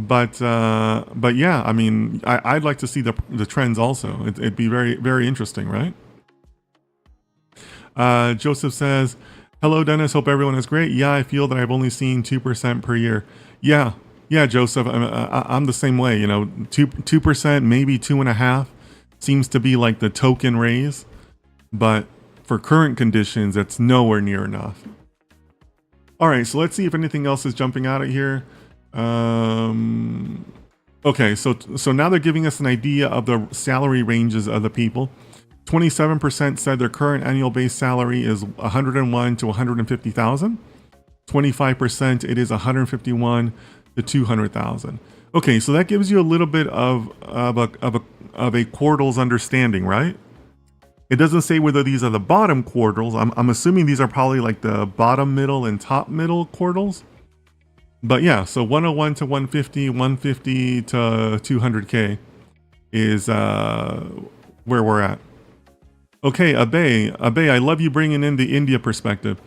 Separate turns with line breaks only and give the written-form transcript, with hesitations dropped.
But yeah, I mean, I'd like to see the trends also. It'd be very, very interesting, right? Joseph says, "Hello, Dennis. Hope everyone is great. Yeah, I feel that I've only seen 2% per year. Yeah, yeah, Joseph. I'm the same way. You know, 2%, maybe 2.5, seems to be like the token raise, but for current conditions, it's nowhere near enough. All right, so let's see if anything else is jumping out of here. Okay, so now they're giving us an idea of the salary ranges of the people. 27% said their current annual base salary is 101 to 150,000. 25% it is 151 to 200,000. Okay, so that gives you a little bit of a quartiles understanding, right? It doesn't say whether these are the bottom quartiles. I'm assuming these are probably like the bottom middle and top middle quartiles. But yeah, so 101 to 150, 150 to 200K is where we're at. Okay, Abe, I love you bringing in the India perspective.